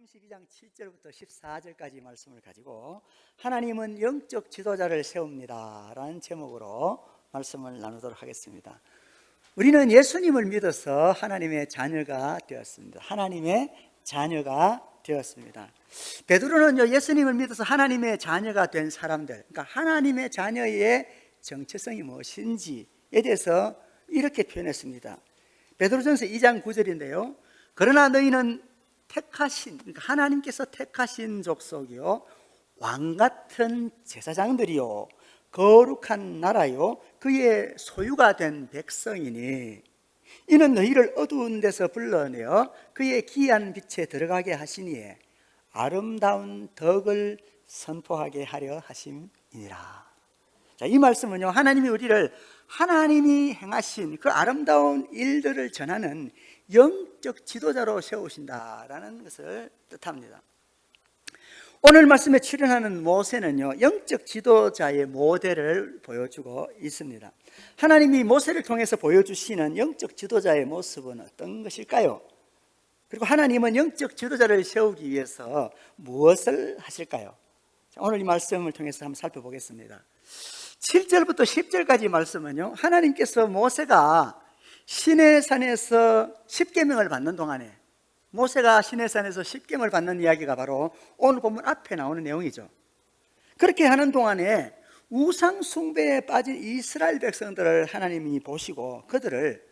32장 7절부터 14절까지 말씀을 가지고 하나님은 영적 지도자를 세웁니다 라는 제목으로 말씀을 나누도록 하겠습니다. 우리는 예수님을 믿어서 하나님의 자녀가 되었습니다. 하나님의 자녀가 되었습니다. 베드로는 예수님을 믿어서 하나님의 자녀가 된 사람들, 그러니까 하나님의 자녀의 정체성이 무엇인지에 대해서 이렇게 표현했습니다. 베드로전서 2장 9절인데요. 그러나 너희는 택하신, 그러니까 하나님께서 택하신 족속이요, 왕같은 제사장들이요, 거룩한 나라요, 그의 소유가 된 백성이니 이는 너희를 어두운 데서 불러내어 그의 기이한 빛에 들어가게 하시니에 아름다운 덕을 선포하게 하려 하심이니라. 자, 이 말씀은요, 하나님이 우리를 하나님이 행하신 그 아름다운 일들을 전하는 영적 지도자로 세우신다라는 것을 뜻합니다. 오늘 말씀에 출연하는 모세는요, 영적 지도자의 모델을 보여주고 있습니다. 하나님이 모세를 통해서 보여주시는 영적 지도자의 모습은 어떤 것일까요? 그리고 하나님은 영적 지도자를 세우기 위해서 무엇을 하실까요? 자, 오늘 이 말씀을 통해서 한번 살펴보겠습니다. 7절부터 10절까지 말씀은요, 하나님께서 모세가 시내산에서 십계명을 받는 동안에, 모세가 시내산에서 십계명을 받는 이야기가 바로 오늘 본문 앞에 나오는 내용이죠. 그렇게 하는 동안에 우상 숭배에 빠진 이스라엘 백성들을 하나님이 보시고 그들을,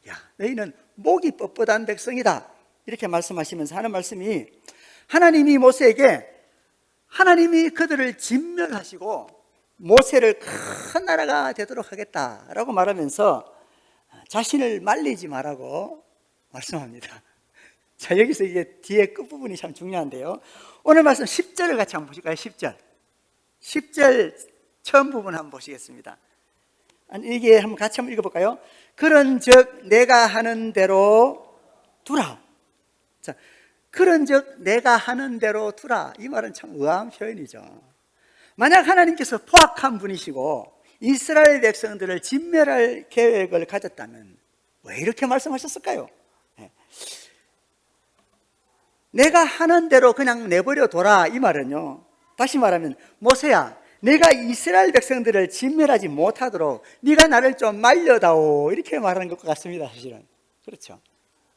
야, 너희는 목이 뻣뻣한 백성이다, 이렇게 말씀하시면서 하는 말씀이, 하나님이 모세에게 하나님이 그들을 진멸하시고 모세를 큰 나라가 되도록 하겠다라고 말하면서 자신을 말리지 말라고 말씀합니다. 자, 여기서 이게 뒤에 끝부분이 참 중요한데요. 오늘 말씀 10절을 같이 한번 보실까요? 10절 처음 부분 한번 보시겠습니다. 이게 한번 같이 한번 읽어볼까요? 그런즉 내가 하는 대로 두라. 자, 그런즉 내가 하는 대로 두라. 이 말은 참 의아한 표현이죠. 만약 하나님께서 포악한 분이시고 이스라엘 백성들을 진멸할 계획을 가졌다면 왜 이렇게 말씀하셨을까요? 내가 하는 대로 그냥 내버려 둬라, 이 말은요, 다시 말하면 모세야, 내가 이스라엘 백성들을 진멸하지 못하도록 네가 나를 좀 말려다오, 이렇게 말하는 것 같습니다. 사실은 그렇죠.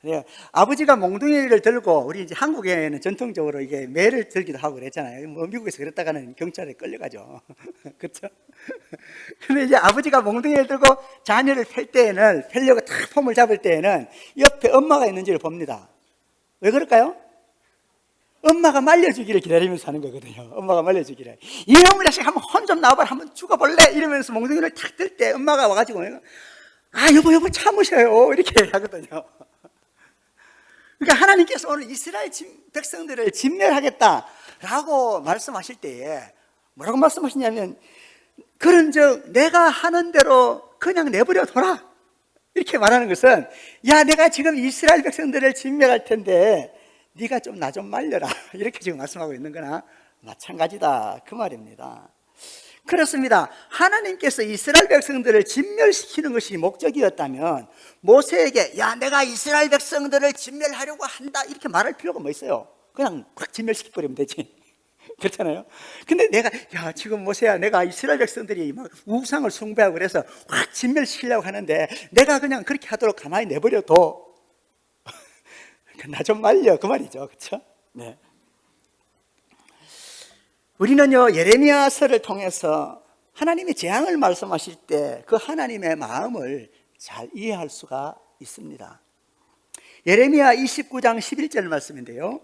네, 아버지가 몽둥이를 들고, 우리 이제 한국에는 전통적으로 이게 매를 들기도 하고 그랬잖아요. 뭐 미국에서 그랬다가는 경찰에 끌려가죠. 그렇죠? 근데 이제 아버지가 몽둥이를 들고 자녀를 펼 때에는, 펴려고 탁 폼을 잡을 때에는 옆에 엄마가 있는지를 봅니다. 왜 그럴까요? 엄마가 말려주기를 기다리면서 하는 거거든요. 엄마가 말려주기를. 이놈의 자식, 한번 혼 좀 나와봐라, 한번 죽어볼래? 이러면서 몽둥이를 탁 들 때 엄마가 와가지고, 아, 여보 참으셔요, 이렇게 하거든요. 그러니까 하나님께서 오늘 이스라엘 백성들을 진멸하겠다라고 말씀하실 때에 뭐라고 말씀하시냐면, 그런즉 내가 하는 대로 그냥 내버려 둬라, 이렇게 말하는 것은, 야, 내가 지금 이스라엘 백성들을 진멸할 텐데 네가 좀 나 좀 말려라, 이렇게 지금 말씀하고 있는 거나 마찬가지다, 그 말입니다. 그렇습니다. 하나님께서 이스라엘 백성들을 진멸시키는 것이 목적이었다면 모세에게, 야, 내가 이스라엘 백성들을 진멸하려고 한다, 이렇게 말할 필요가 뭐 있어요? 그냥 확 진멸시켜버리면 되지. 그렇잖아요. 근데 내가, 야, 지금 모세야, 내가 이스라엘 백성들이 막 우상을 숭배하고 그래서 확 진멸시키려고 하는데 내가 그냥 그렇게 하도록 가만히 내버려둬. 나 좀 말려, 그 말이죠. 그렇죠? 네. 우리는요, 예레미야서를 통해서 하나님의 재앙을 말씀하실 때 그 하나님의 마음을 잘 이해할 수가 있습니다. 예레미야 29장 11절 말씀인데요,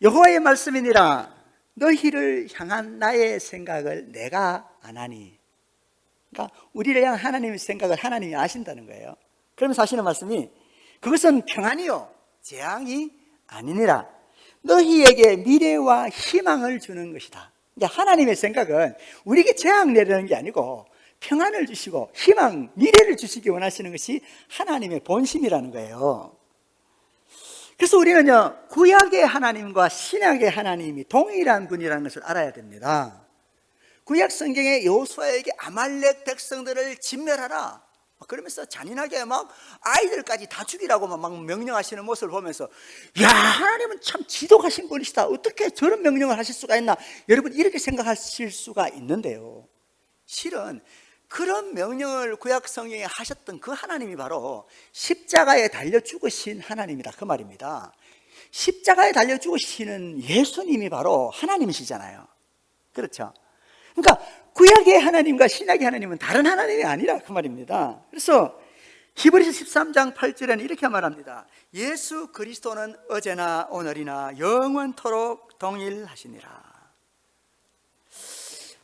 여호와의 말씀이니라, 너희를 향한 나의 생각을 내가 아나니. 그러니까 우리를 향한 하나님의 생각을 하나님이 아신다는 거예요. 그러면서 하시는 말씀이, 그것은 평안이요 재앙이 아니니라, 너희에게 미래와 희망을 주는 것이다. 그러니까 하나님의 생각은 우리에게 재앙 내리는 게 아니고 평안을 주시고 희망, 미래를 주시기 원하시는 것이 하나님의 본심이라는 거예요. 그래서 우리는요, 구약의 하나님과 신약의 하나님이 동일한 분이라는 것을 알아야 됩니다. 구약 성경에 여호수아에게 아말렉 백성들을 진멸하라, 그러면서 잔인하게 막 아이들까지 다 죽이라고 막 명령하시는 모습을 보면서, 야, 하나님은 참 지독하신 분이시다. 어떻게 저런 명령을 하실 수가 있나? 여러분, 이렇게 생각하실 수가 있는데요, 실은 그런 명령을 구약 성경에 하셨던 그 하나님이 바로 십자가에 달려 죽으신 하나님이다, 그 말입니다. 십자가에 달려 죽으시는 예수님이 바로 하나님이시잖아요. 그렇죠? 그러니까 구약의 하나님과 신약의 하나님은 다른 하나님이 아니라 그 말입니다. 그래서 히브리서 13장 8절에는 이렇게 말합니다. 예수 그리스도는 어제나 오늘이나 영원토록 동일하시니라.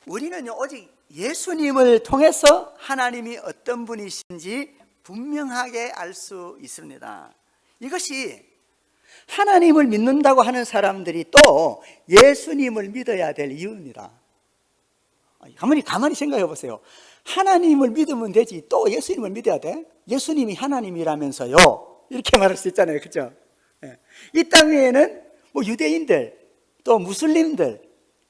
우리는요, 오직 예수님을 통해서 하나님이 어떤 분이신지 분명하게 알 수 있습니다. 이것이 하나님을 믿는다고 하는 사람들이 또 예수님을 믿어야 될 이유입니다. 가만히 생각해 보세요. 하나님을 믿으면 되지 또 예수님을 믿어야 돼? 예수님이 하나님이라면서요, 이렇게 말할 수 있잖아요, 그렇죠? 이 땅에는 뭐 유대인들, 또 무슬림들,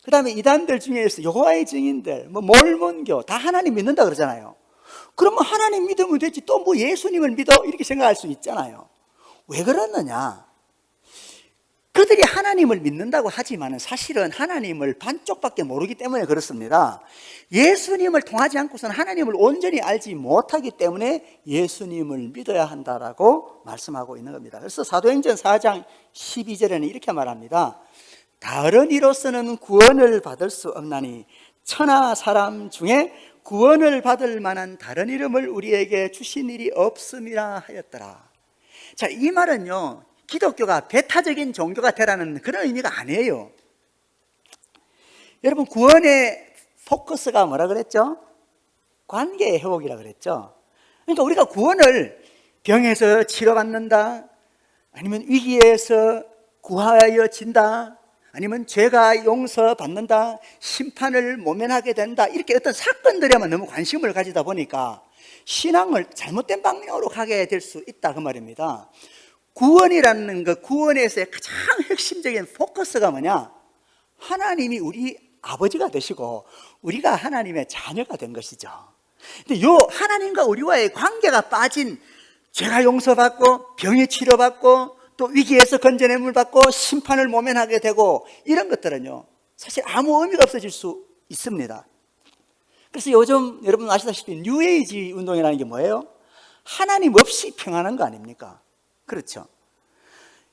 그 다음에 이단들 중에서 여호와의 증인들, 뭐 몰몬교 다 하나님 믿는다 그러잖아요. 그러면 하나님 믿으면 되지 또 뭐 예수님을 믿어? 이렇게 생각할 수 있잖아요. 왜 그러느냐? 그들이 하나님을 믿는다고 하지만 사실은 하나님을 반쪽밖에 모르기 때문에 그렇습니다. 예수님을 통하지 않고서는 하나님을 온전히 알지 못하기 때문에 예수님을 믿어야 한다라고 말씀하고 있는 겁니다. 그래서 사도행전 4장 12절에는 이렇게 말합니다. 다른 이로서는 구원을 받을 수 없나니 천하 사람 중에 구원을 받을 만한 다른 이름을 우리에게 주신 일이 없음이라 하였더라. 자, 이 말은요, 기독교가 배타적인 종교가 되라는 그런 의미가 아니에요. 여러분, 구원의 포커스가 뭐라 그랬죠? 관계의 회복이라 그랬죠. 그러니까 우리가 구원을 병에서 치료받는다, 아니면 위기에서 구하여진다, 아니면 죄가 용서받는다, 심판을 모면하게 된다, 이렇게 어떤 사건들에만 너무 관심을 가지다 보니까 신앙을 잘못된 방향으로 가게 될 수 있다, 그 말입니다. 구원이라는 그 구원에서의 가장 핵심적인 포커스가 뭐냐? 하나님이 우리 아버지가 되시고 우리가 하나님의 자녀가 된 것이죠. 근데 요 하나님과 우리와의 관계가 빠진, 죄가 용서받고 병이 치료받고 또 위기에서 건져냄을 받고 심판을 모면하게 되고 이런 것들은요, 사실 아무 의미가 없어질 수 있습니다. 그래서 요즘 여러분 아시다시피 뉴에이지 운동이라는 게 뭐예요? 하나님 없이 평안한 거 아닙니까? 그렇죠.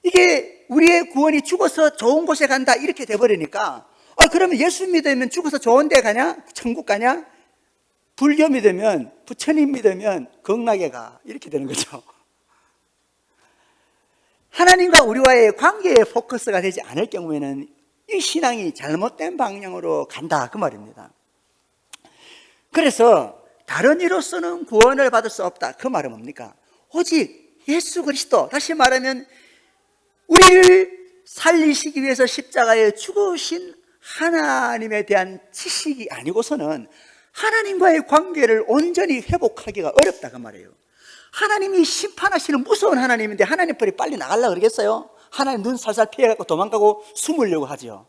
이게 우리의 구원이 죽어서 좋은 곳에 간다 이렇게 돼버리니까, 그러면 예수 믿으면 죽어서 좋은 데 가냐? 천국 가냐? 불교 믿으면, 부처님 믿으면 극락에 가, 이렇게 되는 거죠. 하나님과 우리와의 관계의 포커스가 되지 않을 경우에는 이 신앙이 잘못된 방향으로 간다, 그 말입니다. 그래서 다른 이로서는 구원을 받을 수 없다, 그 말은 뭡니까? 오직 예수 그리스도, 다시 말하면 우리를 살리시기 위해서 십자가에 죽으신 하나님에 대한 지식이 아니고서는 하나님과의 관계를 온전히 회복하기가 어렵다, 그 말이에요. 하나님이 심판하시는 무서운 하나님인데 하나님 빨리 빨리 나가려고 그러겠어요? 하나님 눈 살살 피해갖고 도망가고 숨으려고 하죠.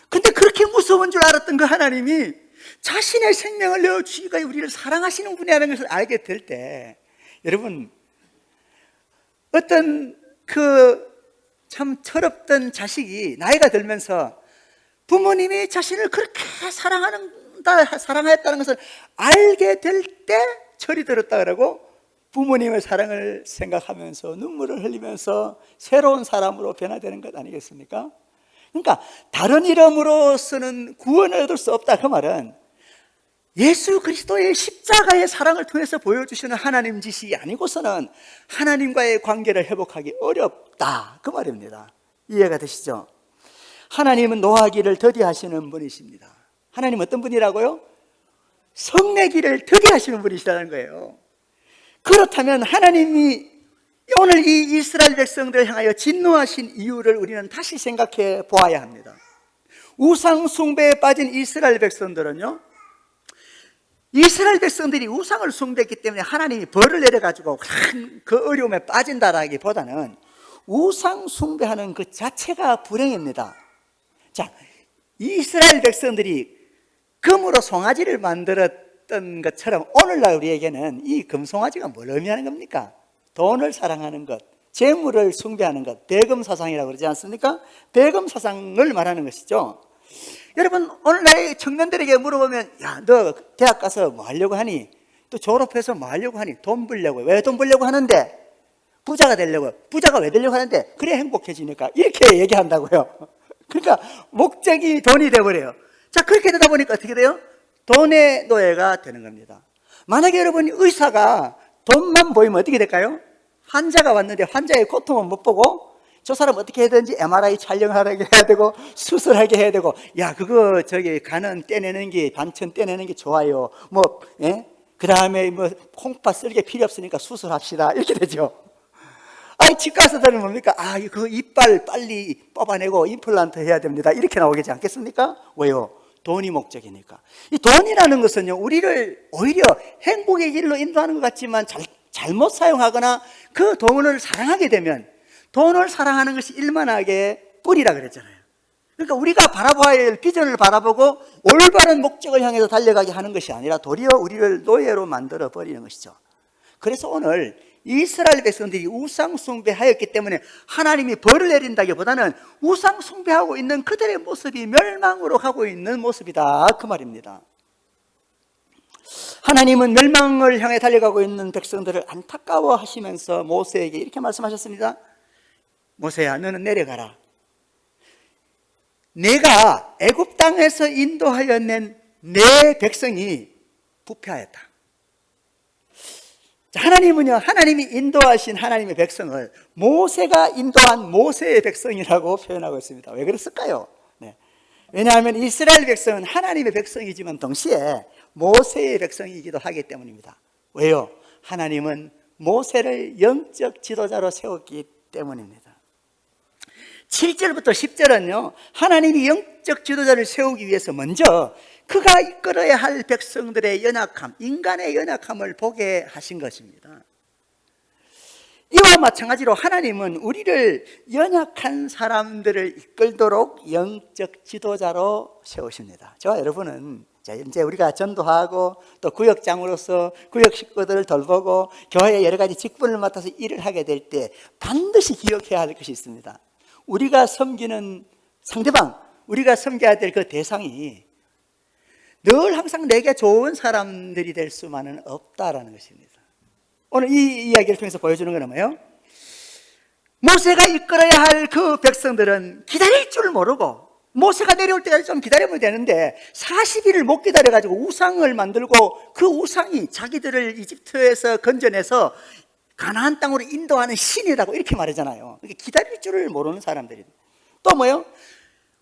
근데 그렇게 무서운 줄 알았던 그 하나님이 자신의 생명을 내어주시기 위해 우리를 사랑하시는 분이라는 것을 알게 될 때, 여러분, 어떤 참 철없던 자식이 나이가 들면서 부모님이 자신을 그렇게 사랑하였다는 것을 알게 될 때 철이 들었다 그러고, 부모님의 사랑을 생각하면서 눈물을 흘리면서 새로운 사람으로 변화되는 것 아니겠습니까? 그러니까 다른 이름으로서는 구원을 얻을 수 없다, 그 말은 예수 그리스도의 십자가의 사랑을 통해서 보여주시는 하나님 지식이 아니고서는 하나님과의 관계를 회복하기 어렵다, 그 말입니다. 이해가 되시죠? 하나님은 노하기를 더디하시는 분이십니다. 하나님 어떤 분이라고요? 성내기를 더디하시는 분이시라는 거예요. 그렇다면 하나님이 오늘 이 이스라엘 백성들을 향하여 진노하신 이유를 우리는 다시 생각해 보아야 합니다. 우상 숭배에 빠진 이스라엘 백성들은요, 이스라엘 백성들이 우상을 숭배했기 때문에 하나님이 벌을 내려가지고 그 어려움에 빠진다라기보다는 우상 숭배하는 그 자체가 불행입니다. 자, 이스라엘 백성들이 금으로 송아지를 만들어 있었던 것처럼 오늘날 우리에게는 이 금송아지가 뭘 의미하는 겁니까? 돈을 사랑하는 것, 재물을 숭배하는 것, 대금사상이라고 그러지 않습니까? 대금사상을 말하는 것이죠. 여러분, 오늘날 청년들에게 물어보면, 야, 너 대학 가서 뭐 하려고 하니? 또 졸업해서 뭐 하려고 하니? 돈 벌려고. 왜 돈 벌려고 하는데? 부자가 되려고. 부자가 왜 되려고 하는데? 그래 행복해지니까. 이렇게 얘기한다고요. 그러니까 목적이 돈이 돼버려요. 자, 그렇게 되다 보니까 어떻게 돼요? 돈의 노예가 되는 겁니다. 만약에 여러분이 의사가 돈만 보이면 어떻게 될까요? 환자가 왔는데 환자의 고통을 못 보고 저 사람 어떻게 해야 되는지 MRI 촬영하게 해야 되고 수술하게 해야 되고, 야, 그거 저기 간은 떼내는 게, 반천 떼내는 게 좋아요. 뭐, 예? 그 다음에 뭐 콩팥 쓸게 필요 없으니까 수술합시다. 이렇게 되죠. 아니, 집 가서들은 뭡니까? 아, 그 이빨 빨리 뽑아내고 임플란트 해야 됩니다. 이렇게 나오겠지 않겠습니까? 왜요? 돈이 목적이니까. 이 돈이라는 것은요, 우리를 오히려 행복의 길로 인도하는 것 같지만 잘못 사용하거나 그 돈을 사랑하게 되면, 돈을 사랑하는 것이 일만하게 뿌리라 그랬잖아요. 그러니까 우리가 바라봐야 할 비전을 바라보고 올바른 목적을 향해서 달려가게 하는 것이 아니라 도리어 우리를 노예로 만들어 버리는 것이죠. 그래서 오늘 이스라엘 백성들이 우상 숭배하였기 때문에 하나님이 벌을 내린다기보다는 우상 숭배하고 있는 그들의 모습이 멸망으로 가고 있는 모습이다, 그 말입니다. 하나님은 멸망을 향해 달려가고 있는 백성들을 안타까워 하시면서 모세에게 이렇게 말씀하셨습니다. 모세야, 너는 내려가라. 내가 애굽 땅에서 인도하여 낸 내 백성이 부패하였다. 하나님은요, 하나님이 인도하신 하나님의 백성을 모세가 인도한 모세의 백성이라고 표현하고 있습니다. 왜 그랬을까요? 네. 왜냐하면 이스라엘 백성은 하나님의 백성이지만 동시에 모세의 백성이기도 하기 때문입니다. 왜요? 하나님은 모세를 영적 지도자로 세웠기 때문입니다. 7절부터 10절은요, 하나님이 영적 지도자를 세우기 위해서 먼저 그가 이끌어야 할 백성들의 연약함, 인간의 연약함을 보게 하신 것입니다. 이와 마찬가지로 하나님은 우리를 연약한 사람들을 이끌도록 영적 지도자로 세우십니다. 저와 여러분은 이제 우리가 전도하고 또 구역장으로서 구역 식구들을 돌보고 교회에 여러 가지 직분을 맡아서 일을 하게 될 때 반드시 기억해야 할 것이 있습니다. 우리가 섬기는 상대방, 우리가 섬겨야 될 그 대상이 늘 항상 내게 좋은 사람들이 될 수만은 없다라는 것입니다. 오늘 이 이야기를 통해서 보여주는 건 뭐예요? 모세가 이끌어야 할 그 백성들은 기다릴 줄 모르고 모세가 내려올 때까지 좀 기다리면 되는데 40일을 못 기다려가지고 우상을 만들고 그 우상이 자기들을 이집트에서 건져내서 가나안 땅으로 인도하는 신이라고 이렇게 말하잖아요. 기다릴 줄을 모르는 사람들입니다. 또 뭐예요?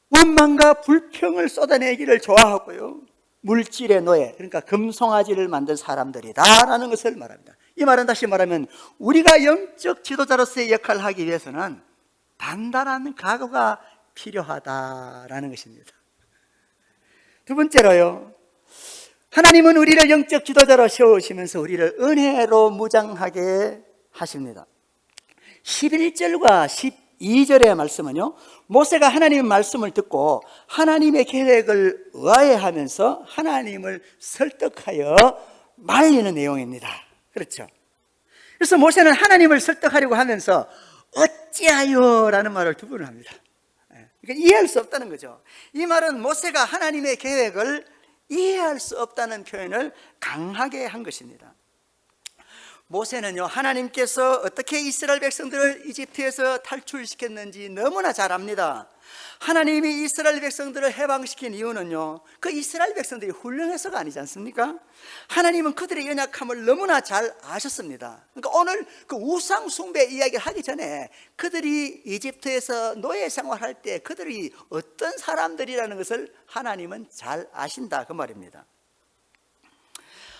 원망과 불평을 쏟아내기를 좋아하고요, 물질의 노예, 그러니까 금송아지를 만든 사람들이다라는 것을 말합니다. 이 말은 다시 말하면 우리가 영적 지도자로서의 역할을 하기 위해서는 단단한 각오가 필요하다라는 것입니다. 두 번째로요, 하나님은 우리를 영적 지도자로 세우시면서 우리를 은혜로 무장하게 하십니다. 11절과 12절의 말씀은요, 모세가 하나님의 말씀을 듣고 하나님의 계획을 의아해하면서 하나님을 설득하여 말리는 내용입니다. 그렇죠? 그래서 모세는 하나님을 설득하려고 하면서 어찌하여 라는 말을 두 번을 합니다. 그러니까 이해할 수 없다는 거죠. 이 말은 모세가 하나님의 계획을 이해할 수 없다는 표현을 강하게 한 것입니다. 모세는요, 하나님께서 어떻게 이스라엘 백성들을 이집트에서 탈출시켰는지 너무나 잘 압니다. 하나님이 이스라엘 백성들을 해방시킨 이유는요, 그 이스라엘 백성들이 훌륭해서가 아니지 않습니까? 하나님은 그들의 연약함을 너무나 잘 아셨습니다. 그러니까 오늘 그 우상 숭배 이야기를 하기 전에 그들이 이집트에서 노예 생활할 때 그들이 어떤 사람들이라는 것을 하나님은 잘 아신다, 그 말입니다.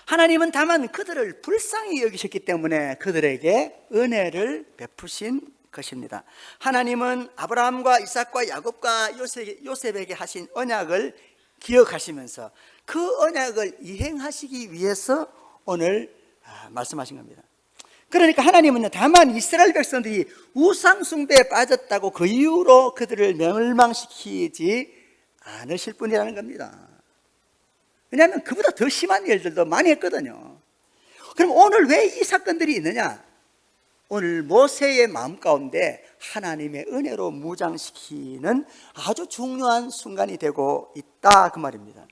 하나님은 다만 그들을 불쌍히 여기셨기 때문에 그들에게 은혜를 베푸신 것입니다. 하나님은 아브라함과 이삭과 야곱과 요셉에게 하신 언약을 기억하시면서 그 언약을 이행하시기 위해서 오늘 말씀하신 겁니다. 그러니까 하나님은 다만 이스라엘 백성들이 우상 숭배에 빠졌다고 그 이유로 그들을 멸망시키지 않으실 뿐이라는 겁니다. 왜냐하면 그보다 더 심한 일들도 많이 했거든요. 그럼 오늘 왜 이 사건들이 있느냐? 오늘 모세의 마음 가운데 하나님의 은혜로 무장시키는 아주 중요한 순간이 되고 있다, 그 말입니다.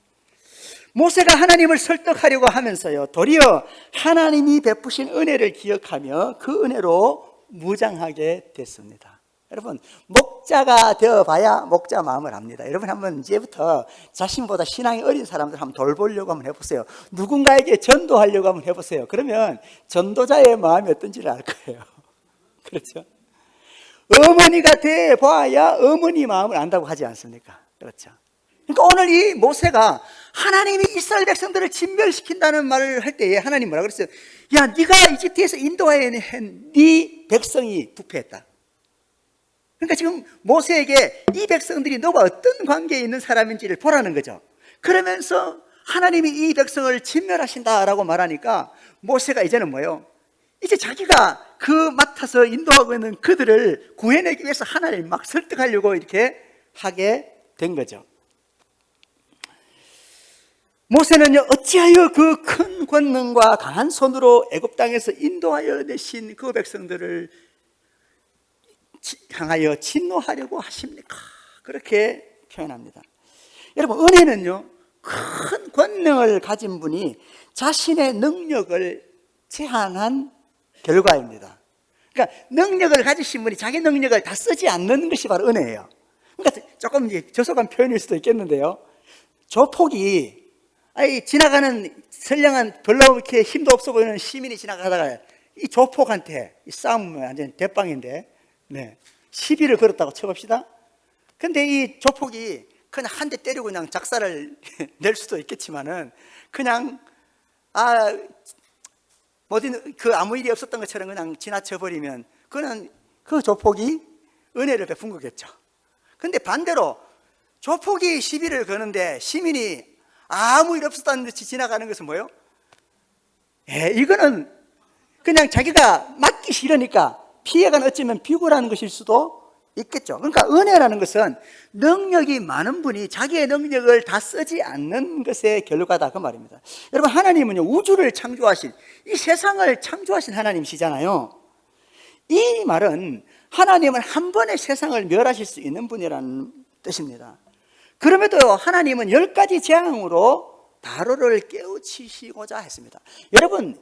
모세가 하나님을 설득하려고 하면서요, 도리어 하나님이 베푸신 은혜를 기억하며 그 은혜로 무장하게 됐습니다. 여러분, 목자가 되어봐야 목자 마음을 압니다. 여러분 한번 이제부터 자신보다 신앙이 어린 사람들 한번 돌보려고 한번 해보세요. 누군가에게 전도하려고 한번 해보세요. 그러면 전도자의 마음이 어떤지를 알 거예요. 그렇죠? 어머니가 돼봐야 어머니 마음을 안다고 하지 않습니까? 그렇죠? 그러니까 오늘 이 모세가 하나님이 이스라엘 백성들을 진멸시킨다는 말을 할 때에 하나님 뭐라 그랬어요? 야, 네가 이집트에서 인도하여 낸 네 백성이 부패했다. 그러니까 지금 모세에게 이 백성들이 너와 어떤 관계에 있는 사람인지를 보라는 거죠. 그러면서 하나님이 이 백성을 진멸하신다라고 말하니까 모세가 이제는 뭐예요? 이제 자기가 그 맡아서 인도하고 있는 그들을 구해내기 위해서 하나님을 막 설득하려고 이렇게 하게 된 거죠. 모세는요, 어찌하여 그 큰 권능과 강한 손으로 애굽 땅에서 인도하여 내신 그 백성들을 향하여 진노하려고 하십니까? 그렇게 표현합니다. 여러분, 은혜는요, 큰 권능을 가진 분이 자신의 능력을 제한한 결과입니다. 그러니까 능력을 가지신 분이 자기 능력을 다 쓰지 않는 것이 바로 은혜예요. 그러니까 조금 이제 저속한 표현일 수도 있겠는데요, 조폭이 지나가는 선량한 별로 이렇게 힘도 없어 보이는 시민이 지나가다가 이 조폭한테 이 싸움은 완전 대빵인데, 네, 시비를 걸었다고 쳐봅시다. 근데 이 조폭이 그냥 한 대 때리고 그냥 작살을 낼 수도 있겠지만은 그냥 아무 일이 없었던 것처럼 그냥 지나쳐 버리면 그는 그 조폭이 은혜를 베푼 거겠죠. 근데 반대로 조폭이 시비를 거는데 시민이 아무 일 없었다는 듯이 지나가는 것은 뭐예요? 이거는 그냥 자기가 맞기 싫으니까 피해가 어쩌면 비굴한 것일 수도 있겠죠. 그러니까 은혜라는 것은 능력이 많은 분이 자기의 능력을 다 쓰지 않는 것의 결과다, 그 말입니다. 여러분, 하나님은요, 우주를 창조하신, 이 세상을 창조하신 하나님이시잖아요. 이 말은 하나님은 한 번에 세상을 멸하실 수 있는 분이라는 뜻입니다. 그럼에도 하나님은 10가지 재앙으로 바로를 깨우치시고자 했습니다. 여러분,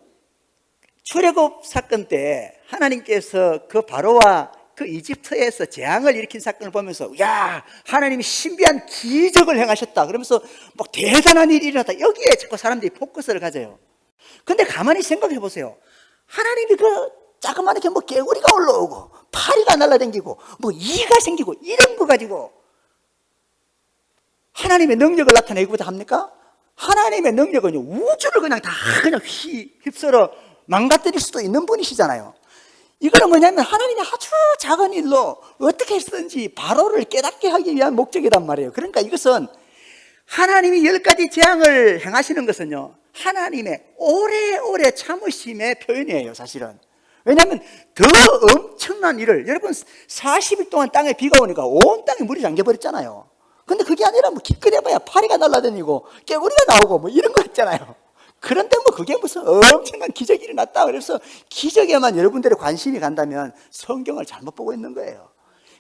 출애굽 사건 때 하나님께서 그 바로와 그 이집트에서 재앙을 일으킨 사건을 보면서, 야, 하나님이 신비한 기적을 행하셨다 그러면서 뭐 대단한 일이 일어났다, 여기에 자꾸 사람들이 포커스를 가져요. 근데 가만히 생각해 보세요. 하나님이 그 자그마하게 뭐 개구리가 올라오고 파리가 날아다니고 뭐 이가 생기고 이런 거 가지고 하나님의 능력을 나타내기보다 합니까? 하나님의 능력은 우주를 그냥 다 그냥 휩쓸어 망가뜨릴 수도 있는 분이시잖아요. 이거는 뭐냐면 하나님이 아주 작은 일로 어떻게 했든지 바로를 깨닫게 하기 위한 목적이란 말이에요. 그러니까 이것은 하나님이 10가지 재앙을 행하시는 것은요, 하나님의 오래오래 참으심의 표현이에요, 사실은. 왜냐하면 더 엄청난 일을, 여러분 40일 동안 땅에 비가 오니까 온 땅에 물이 잠겨버렸잖아요. 근데 그게 아니라 뭐 기껏 해봐야 파리가 날아다니고 깨구리가 나오고 뭐 이런 거 있잖아요. 그런데 뭐 그게 무슨 엄청난 기적이 일어났다 그래서 기적에만 여러분들의 관심이 간다면 성경을 잘못 보고 있는 거예요.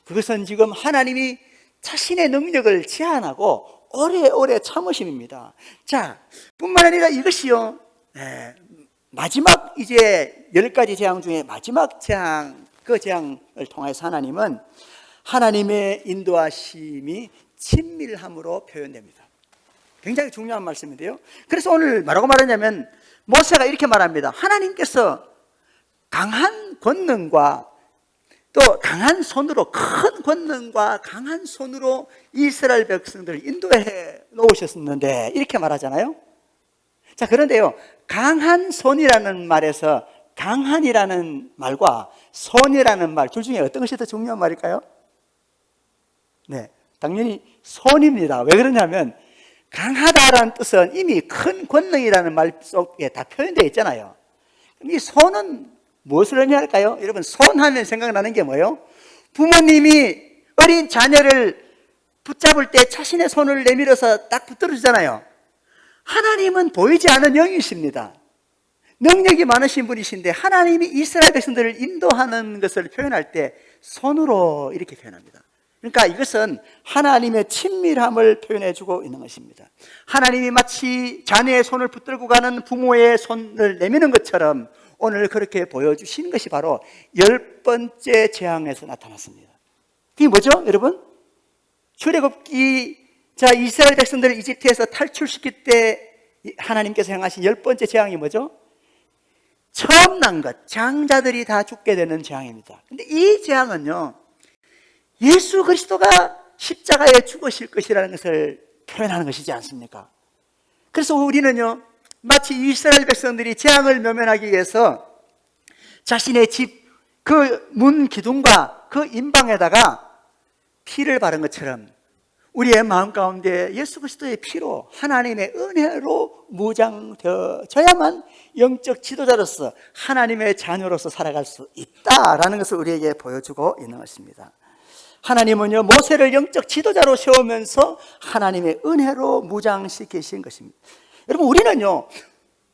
그것은 지금 하나님이 자신의 능력을 제한하고 오래오래 참으심입니다. 자, 뿐만 아니라 이것이요, 마지막 이제 10가지 재앙 중에 마지막 재앙, 그 재앙을 통해서 하나님은 하나님의 인도하심이 친밀함으로 표현됩니다. 굉장히 중요한 말씀인데요, 그래서 오늘 뭐라고 말하냐면 모세가 이렇게 말합니다. 하나님께서 강한 권능과 또 강한 손으로, 큰 권능과 강한 손으로 이스라엘 백성들을 인도해 놓으셨는데 이렇게 말하잖아요. 자, 그런데요, 강한 손이라는 말에서 강한이라는 말과 손이라는 말 둘 중에 어떤 것이 더 중요한 말일까요? 네, 당연히 손입니다. 왜 그러냐면 강하다라는 뜻은 이미 큰 권능이라는 말 속에 다 표현되어 있잖아요. 이 손은 무엇을 의미할까요? 여러분, 손 하면 생각나는 게 뭐예요? 부모님이 어린 자녀를 붙잡을 때 자신의 손을 내밀어서 딱 붙들어 주잖아요. 하나님은 보이지 않는 영이십니다. 능력이 많으신 분이신데 하나님이 이스라엘 백성들을 인도하는 것을 표현할 때 손으로 이렇게 표현합니다. 그러니까 이것은 하나님의 친밀함을 표현해 주고 있는 것입니다. 하나님이 마치 자녀의 손을 붙들고 가는 부모의 손을 내미는 것처럼 오늘 그렇게 보여주신 것이 바로 10번째 재앙에서 나타났습니다. 그게 뭐죠, 여러분? 출애굽기, 이스라엘 백성들을 이집트에서 탈출시킬 때 하나님께서 행하신 10번째 재앙이 뭐죠? 처음 난 것, 장자들이 다 죽게 되는 재앙입니다. 근데 이 재앙은요, 예수 그리스도가 십자가에 죽으실 것이라는 것을 표현하는 것이지 않습니까? 그래서 우리는요, 마치 이스라엘 백성들이 재앙을 면면하기 위해서 자신의 집 그 문 기둥과 그 인방에다가 피를 바른 것처럼 우리의 마음 가운데 예수 그리스도의 피로 하나님의 은혜로 무장되어져야만 영적 지도자로서 하나님의 자녀로서 살아갈 수 있다라는 것을 우리에게 보여주고 있는 것입니다. 하나님은요, 모세를 영적 지도자로 세우면서 하나님의 은혜로 무장시키신 것입니다. 여러분, 우리는요,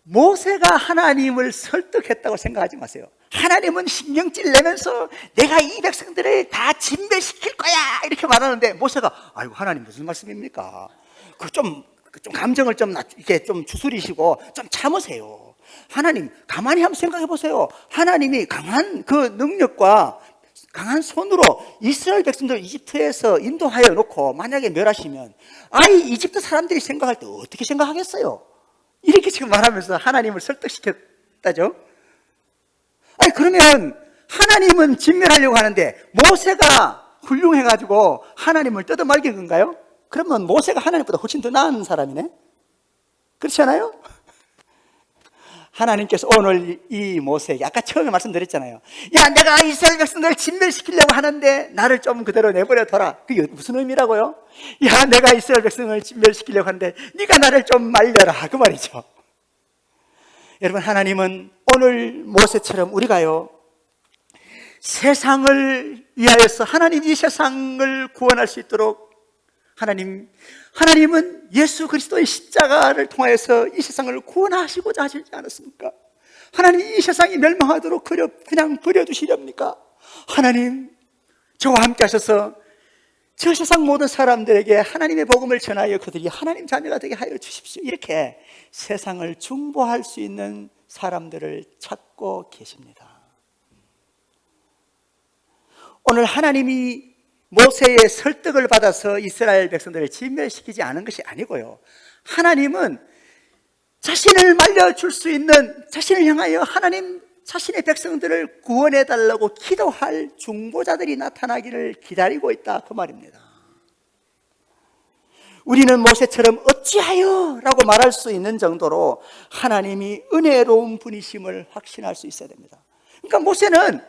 모세가 하나님을 설득했다고 생각하지 마세요. 하나님은 신경질 내면서 내가 이 백성들을 다 진멸시킬 거야 이렇게 말하는데 모세가 아이고 하나님 무슨 말씀입니까? 좀 감정을 이렇게 좀 추스리시고 좀 참으세요. 하나님 가만히 한번 생각해 보세요. 하나님이 강한 그 능력과 강한 손으로 이스라엘 백성들 이집트에서 인도하여 놓고 만약에 멸하시면 이집트 사람들이 생각할 때 어떻게 생각하겠어요? 이렇게 지금 말하면서 하나님을 설득시켰다죠. 그러면 하나님은 진멸하려고 하는데 모세가 훌륭해가지고 하나님을 뜯어말긴 건가요? 그러면 모세가 하나님보다 훨씬 더 나은 사람이네? 그렇지 않아요? 하나님께서 오늘 이 모세에게 아까 처음에 말씀드렸잖아요. 야, 내가 이스라엘 백성들을 진멸시키려고 하는데 나를 좀 그대로 내버려둬라. 그게 무슨 의미라고요? 야, 내가 이스라엘 백성을 진멸시키려고 하는데 네가 나를 좀 말려라, 그 말이죠. 여러분, 하나님은 오늘 모세처럼 우리가요, 세상을 위하여서 하나님 이 세상을 구원할 수 있도록 하나님은 예수 그리스도의 십자가를 통하여서 이 세상을 구원하시고자 하시지 않았습니까? 하나님 이 세상이 멸망하도록 그냥 버려두시렵니까? 하나님 저와 함께 하셔서 저 세상 모든 사람들에게 하나님의 복음을 전하여 그들이 하나님 자녀가 되게 하여 주십시오. 이렇게 세상을 중보할 수 있는 사람들을 찾고 계십니다. 오늘 하나님이 모세의 설득을 받아서 이스라엘 백성들을 진멸시키지 않은 것이 아니고요, 하나님은 자신을 말려줄 수 있는, 자신을 향하여 하나님 자신의 백성들을 구원해달라고 기도할 중보자들이 나타나기를 기다리고 있다, 그 말입니다. 우리는 모세처럼 어찌하여 라고 말할 수 있는 정도로 하나님이 은혜로운 분이심을 확신할 수 있어야 됩니다. 그러니까 모세는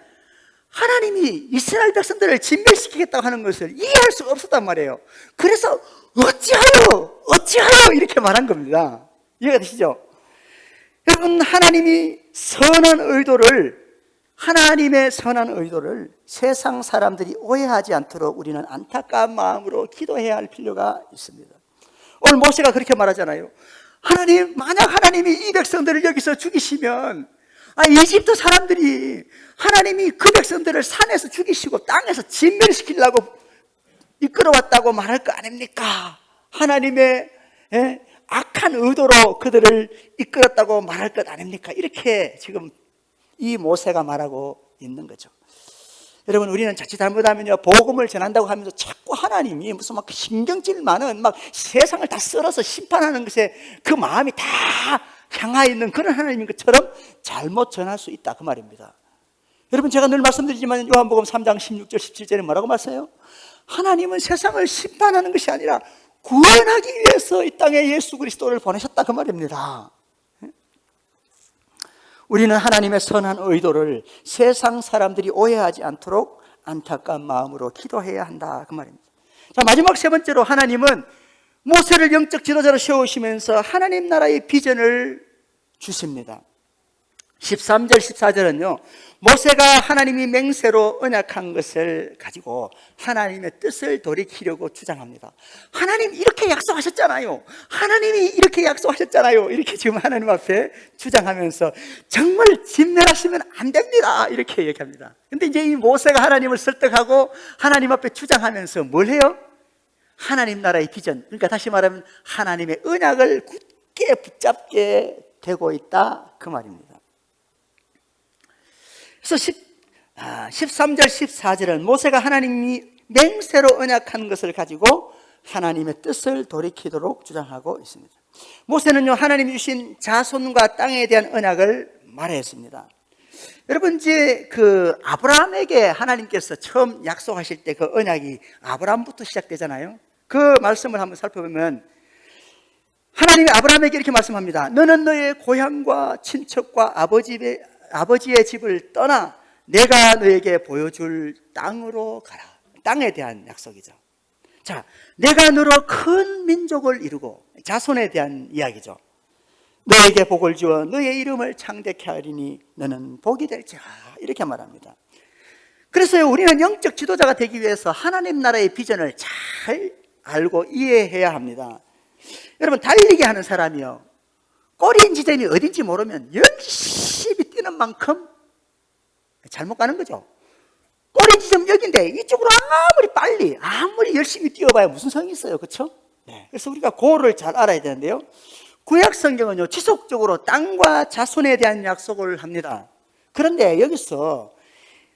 하나님이 이스라엘 백성들을 진멸시키겠다고 하는 것을 이해할 수가 없었단 말이에요. 그래서 어찌하여 이렇게 말한 겁니다. 이해가 되시죠? 여러분, 하나님의 선한 의도를 세상 사람들이 오해하지 않도록 우리는 안타까운 마음으로 기도해야 할 필요가 있습니다. 오늘 모세가 그렇게 말하잖아요. 하나님, 만약 하나님이 이 백성들을 여기서 죽이시면 이집트 사람들이 하나님이 그 백성들을 산에서 죽이시고 땅에서 진멸시키려고 이끌어왔다고 말할 거 아닙니까? 하나님의 악한 의도로 그들을 이끌었다고 말할 것 아닙니까? 이렇게 지금 이 모세가 말하고 있는 거죠. 여러분, 우리는 자칫 잘못하면요, 복음을 전한다고 하면서 자꾸 하나님이 무슨 막 신경질 많은 막 세상을 다 썰어서 심판하는 것에 그 마음이 다 향하 있는 그런 하나님인 것처럼 잘못 전할 수 있다, 그 말입니다. 여러분, 제가 늘 말씀드리지만 요한복음 3장 16절 17절에 뭐라고 말씀해요? 하나님은 세상을 심판하는 것이 아니라 구원하기 위해서 이 땅에 예수 그리스도를 보내셨다, 그 말입니다. 우리는 하나님의 선한 의도를 세상 사람들이 오해하지 않도록 안타까운 마음으로 기도해야 한다, 그 말입니다. 자, 마지막 세 번째로 하나님은 모세를 영적 지도자로 세우시면서 하나님 나라의 비전을 주십니다. 13절 14절은요 모세가 하나님이 맹세로 언약한 것을 가지고 하나님의 뜻을 돌이키려고 주장합니다. 하나님 이렇게 약속하셨잖아요. 하나님이 이렇게 약속하셨잖아요. 이렇게 지금 하나님 앞에 주장하면서 정말 진멸하시면 안 됩니다 이렇게 얘기합니다. 근데 이제 이 모세가 하나님을 설득하고 하나님 앞에 주장하면서 뭘 해요? 하나님 나라의 비전, 그러니까 다시 말하면 하나님의 언약을 굳게 붙잡게 되고 있다 그 말입니다. 그래서 13절 14절은 모세가 하나님이 맹세로 언약한 것을 가지고 하나님의 뜻을 돌이키도록 주장하고 있습니다. 모세는요 하나님이 주신 자손과 땅에 대한 언약을 말했습니다. 여러분 이제 그 아브라함에게 하나님께서 처음 약속하실 때 그 언약이 아브라함부터 시작되잖아요. 그 말씀을 한번 살펴보면 하나님이 아브라함에게 이렇게 말씀합니다. 너는 너의 고향과 친척과 아버지의 집을 떠나 내가 너에게 보여줄 땅으로 가라. 땅에 대한 약속이죠. 자, 내가 너로 큰 민족을 이루고 자손에 대한 이야기죠. 너에게 복을 주어 너의 이름을 창대케 하리니 너는 복이 될지라 이렇게 말합니다. 그래서 우리는 영적 지도자가 되기 위해서 하나님 나라의 비전을 잘 알고 이해해야 합니다. 여러분 달리기 하는 사람이요 꼬리인 지점이 어딘지 모르면 열심히 뛰는 만큼 잘못 가는 거죠. 꼬리 지점 여기인데 이쪽으로 아무리 열심히 뛰어봐야 무슨 소용이 있어요. 그렇죠? 네. 그래서 우리가 그거를 잘 알아야 되는데요 구약 성경은요 지속적으로 땅과 자손에 대한 약속을 합니다. 그런데 여기서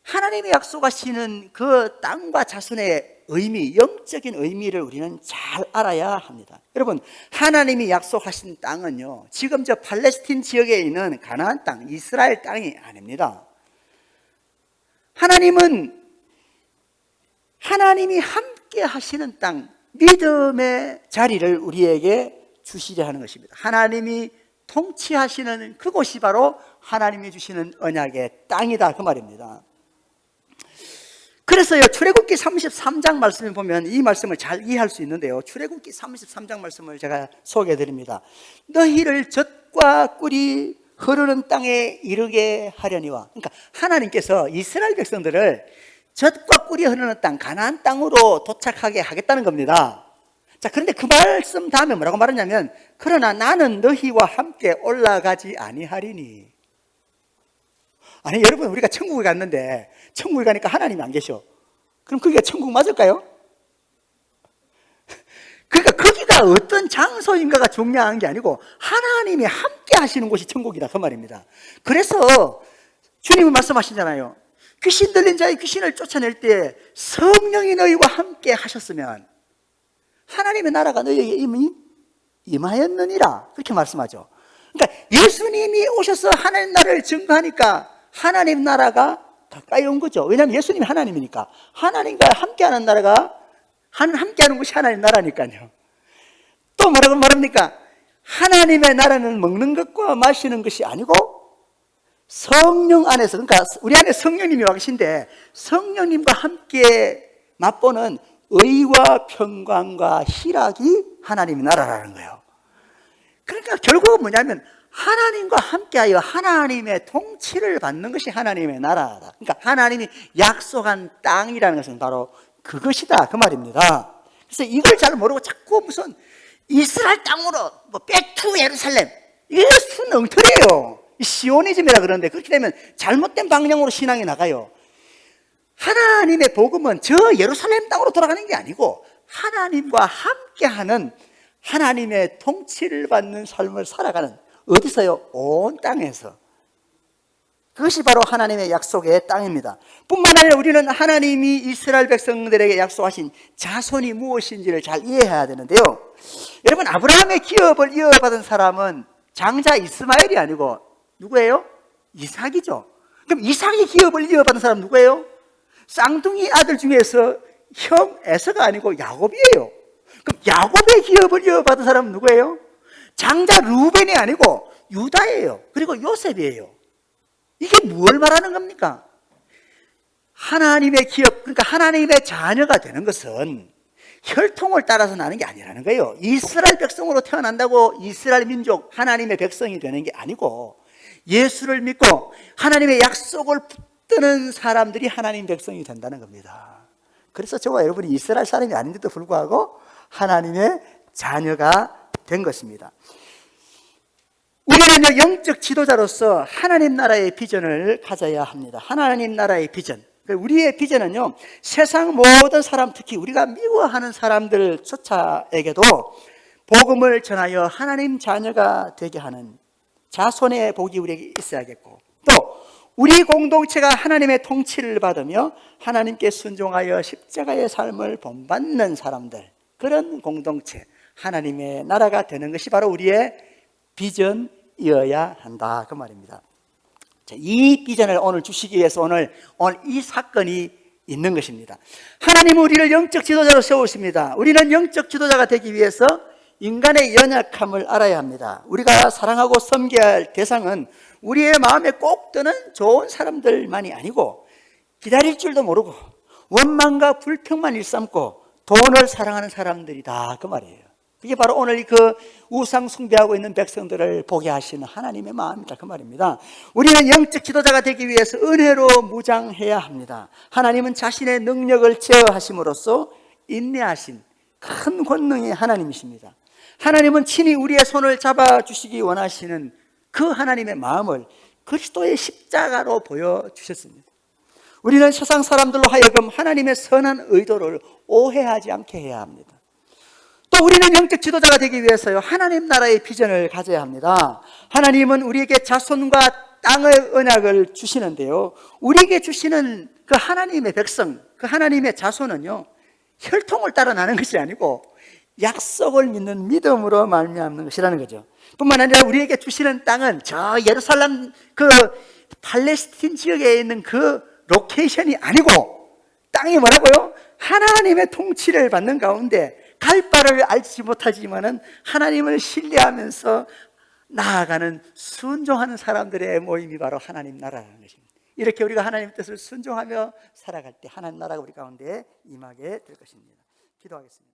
하나님이 약속하시는 그 땅과 자손의 의미, 영적인 의미를 우리는 잘 알아야 합니다. 여러분 하나님이 약속하신 땅은요 지금 저 팔레스틴 지역에 있는 가나안 땅, 이스라엘 땅이 아닙니다. 하나님이 함께 하시는 땅, 믿음의 자리를 우리에게 주시려 하는 것입니다. 하나님이 통치하시는 그곳이 바로 하나님이 주시는 언약의 땅이다 그 말입니다. 그래서요 출애굽기 33장 말씀을 보면 이 말씀을 잘 이해할 수 있는데요 출애굽기 33장 말씀을 제가 소개해 드립니다. 너희를 젖과 꿀이 흐르는 땅에 이르게 하려니와, 그러니까 하나님께서 이스라엘 백성들을 젖과 꿀이 흐르는 땅 가나안 땅으로 도착하게 하겠다는 겁니다. 자, 그런데 그 말씀 다음에 뭐라고 말하냐면 그러나 나는 너희와 함께 올라가지 아니하리니. 아니 여러분 우리가 천국에 갔는데 천국에 가니까 하나님이 안 계셔. 그럼 거기가 천국 맞을까요? 그러니까 거기가 어떤 장소인가가 중요한 게 아니고 하나님이 함께 하시는 곳이 천국이다 그 말입니다. 그래서 주님은 말씀하시잖아요. 귀신 들린 자의 귀신을 쫓아낼 때 성령이 너희와 함께 하셨으면 하나님의 나라가 너희에게 이미 임하였느니라 그렇게 말씀하죠. 그러니까 예수님이 오셔서 하나님 나라를 증거하니까 하나님 나라가 가까이 온 거죠. 왜냐하면 예수님이 하나님이니까. 하나님과 함께하는 나라가 함께하는 곳이 하나님 나라니까요. 또 뭐라고 말합니까? 하나님의 나라는 먹는 것과 마시는 것이 아니고 성령 안에서, 그러니까 우리 안에 성령님이 와 계신데 성령님과 함께 맛보는 의와 평강과 희락이 하나님의 나라라는 거예요. 그러니까 결국은 뭐냐면 하나님과 함께하여 하나님의 통치를 받는 것이 하나님의 나라다. 그러니까 하나님이 약속한 땅이라는 것은 바로 그것이다 그 말입니다. 그래서 이걸 잘 모르고 자꾸 무슨 이스라엘 땅으로 백투 예루살렘 이게 순 엉터리예요. 시오니즘이라 그러는데 그렇게 되면 잘못된 방향으로 신앙이 나가요. 하나님의 복음은 저 예루살렘 땅으로 돌아가는 게 아니고 하나님과 함께하는 하나님의 통치를 받는 삶을 살아가는, 어디서요? 온 땅에서. 그것이 바로 하나님의 약속의 땅입니다. 뿐만 아니라 우리는 하나님이 이스라엘 백성들에게 약속하신 자손이 무엇인지를 잘 이해해야 되는데요. 여러분, 아브라함의 기업을 이어받은 사람은 장자 이스마엘이 아니고 누구예요? 이삭이죠. 그럼 이삭의 기업을 이어받은 사람 누구예요? 쌍둥이 아들 중에서 형 에서가 아니고 야곱이에요. 그럼 야곱의 기업을 이어받은 사람은 누구예요? 장자 루벤이 아니고 유다예요. 그리고 요셉이에요. 이게 뭘 말하는 겁니까? 하나님의 기업, 그러니까 하나님의 자녀가 되는 것은 혈통을 따라서 나는 게 아니라는 거예요. 이스라엘 백성으로 태어난다고 이스라엘 민족 하나님의 백성이 되는 게 아니고 예수를 믿고 하나님의 약속을 붙드는 사람들이 하나님 백성이 된다는 겁니다. 그래서 저와 여러분이 이스라엘 사람이 아닌데도 불구하고 하나님의 자녀가 된 것입니다. 우리는 영적 지도자로서 하나님 나라의 비전을 가져야 합니다. 하나님 나라의 비전. 우리의 비전은요, 세상 모든 사람, 특히 우리가 미워하는 사람들조차에게도 복음을 전하여 하나님 자녀가 되게 하는 자손의 복이 우리에게 있어야겠고, 또 우리 공동체가 하나님의 통치를 받으며 하나님께 순종하여 십자가의 삶을 본받는 사람들, 그런 공동체, 하나님의 나라가 되는 것이 바로 우리의 비전이어야 한다, 그 말입니다. 이 비전을 오늘 주시기 위해서 오늘 이 사건이 있는 것입니다. 하나님은 우리를 영적 지도자로 세우십니다. 우리는 영적 지도자가 되기 위해서 인간의 연약함을 알아야 합니다. 우리가 사랑하고 섬겨야 할 대상은 우리의 마음에 꼭 드는 좋은 사람들만이 아니고, 기다릴 줄도 모르고 원망과 불평만 일삼고 돈을 사랑하는 사람들이다, 그 말이에요. 그게 바로 오늘 그 우상 숭배하고 있는 백성들을 보게 하시는 하나님의 마음이다, 그 말입니다. 우리는 영적 지도자가 되기 위해서 은혜로 무장해야 합니다. 하나님은 자신의 능력을 제어하심으로써 인내하신 큰 권능의 하나님이십니다. 하나님은 친히 우리의 손을 잡아주시기 원하시는 그 하나님의 마음을 그리스도의 십자가로 보여주셨습니다. 우리는 세상 사람들로 하여금 하나님의 선한 의도를 오해하지 않게 해야 합니다. 또 우리는 영적 지도자가 되기 위해서요, 하나님 나라의 비전을 가져야 합니다. 하나님은 우리에게 자손과 땅의 언약을 주시는데요, 우리에게 주시는 그 하나님의 백성, 그 하나님의 자손은요, 혈통을 따라 나는 것이 아니고 약속을 믿는 믿음으로 말미암는 것이라는 거죠. 뿐만 아니라 우리에게 주시는 땅은 저 예루살렘 그 팔레스틴 지역에 있는 그 로케이션이 아니고, 땅이 뭐라고요? 하나님의 통치를 받는 가운데 갈 바를 알지 못하지만은 하나님을 신뢰하면서 나아가는 순종하는 사람들의 모임이 바로 하나님 나라라는 것입니다. 이렇게 우리가 하나님의 뜻을 순종하며 살아갈 때 하나님 나라가 우리 가운데 임하게 될 것입니다. 기도하겠습니다.